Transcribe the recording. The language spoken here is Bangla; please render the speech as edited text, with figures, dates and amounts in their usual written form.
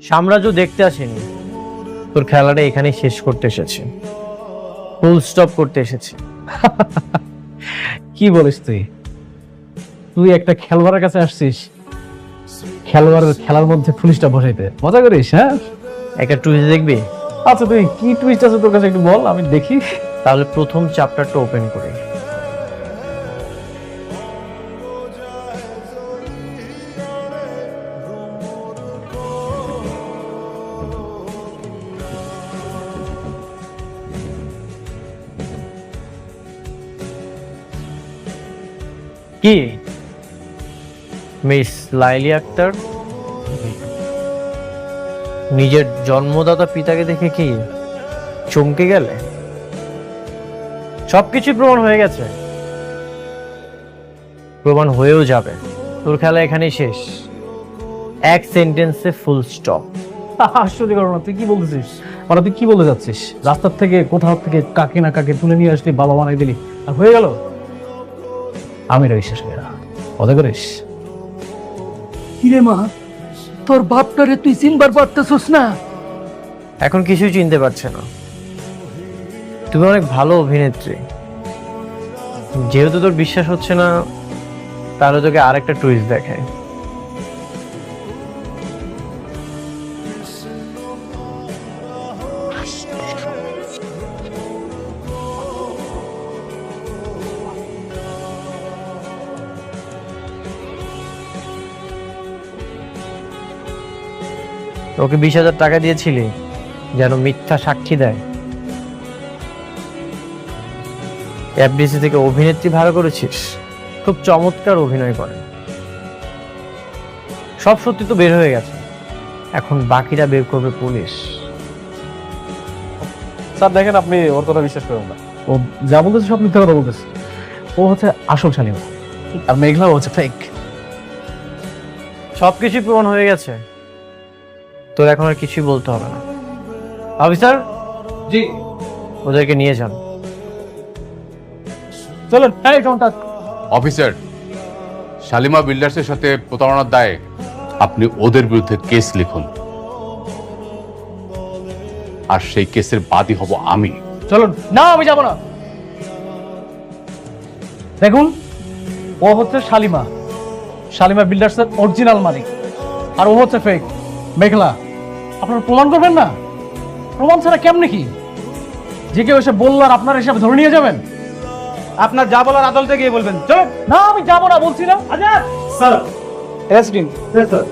সাম্রাজ্য দেখতে আসেনি, তোর খেলাটা এখানেই শেষ করতে এসেছে, ফুল স্টপ করতে এসেছে। কি বলিস তুই? তুই একটা খেলোয়াড়ের কাছে আসছিস খেলোয়াড়ের খেলার মধ্যে পুলিশটা বসাইতে? মজা করিস? হ্যাঁ, একটা টুইস্ট দেখবি? আচ্ছা তুই কি টুইস্ট আছে তোর কাছে একটু বল, আমি দেখি। তাহলে প্রথম চ্যাপ্টারটা ওপেন করি। কি মিস লাইলি আক্তার নিজের জন্মদাতা পিতাকে দেখে কি চমকে গেলে? সবকিছু প্রমাণ হয়ে গেছে, প্রমাণ হয়েও যাবে। তোর খেলা এখানেই শেষ, এক সেন্টেন্সে ফুল স্টপ। আশ্চর্য ঘটনা, তুই কি বলতেছিস? মানে তুই কি বলতে যাচ্ছিস? রাস্তার থেকে কোথাও থেকে কাকে না কাকে তুলে নিয়ে আসলি, বাবা বানাই দিলি, আর হয়ে গেল? আমি এটা বিশ্বাস করি না। মজা করিস? কিরে মা, তোর বাপটারে তুই চিনবার পারতেছস না? এখন কিছুই চিনতে পারছে না। তুমি অনেক ভালো অভিনেত্রী, যেহেতু তোর বিশ্বাস হচ্ছে না, তাহলে তোকে আরেকটা টুইস্ট দেখায়। ওকে 20,000 টাকা দিয়েছিলি যেন মিথ্যা সাক্ষী দেয়। এফডিসি থেকে অভিনেত্রী ভাড়া করেছিস, খুব চমৎকার অভিনয় করে। সব সত্যি তো বের হয়ে গেছে, এখন বাকিটা বের করবে পুলিশ। স্যার দেখেন, আপনি ওর কথা বিশ্বাস করেন না। ও যা বলতেছে সব মিথ্যা কথা বলতেছে। ও হচ্ছে আসল শালিমা, আর মেঘলা হচ্ছে ফেক। সবকিছু প্রমাণ হয়ে গেছে, তোর এখন আর কিছুই বলতে হবে না। অফিসার জি, ওদেরকে নিয়ে যান। চলুন। এই কাউন্টার। অফিসার, শালিমা বিল্ডার্সের সাথে প্রতারণার দায়ে আপনি ওদের বিরুদ্ধে কেস লিখুন, আর সেই কেসের বাদী হব আমি। চলুন। না, আমি যাব না। দেখুন, ও হচ্ছে শালিমা, শালিমা বিল্ডার্সের অরিজিনাল মালিক, আর ও হচ্ছে ফেক মেঘলা। আপনারা প্রমাণ করবেন না? প্রমাণ ছাড়া কেমনে কি যে কেউ এসে বললো আর আপনার হিসাবে ধরে নিয়ে যাবেন? আপনার যা বলার আদালতে গিয়ে বলবেন। চলো। না, আমি যাব না বলছি না। আজাদ স্যার, এসডিন স্যার।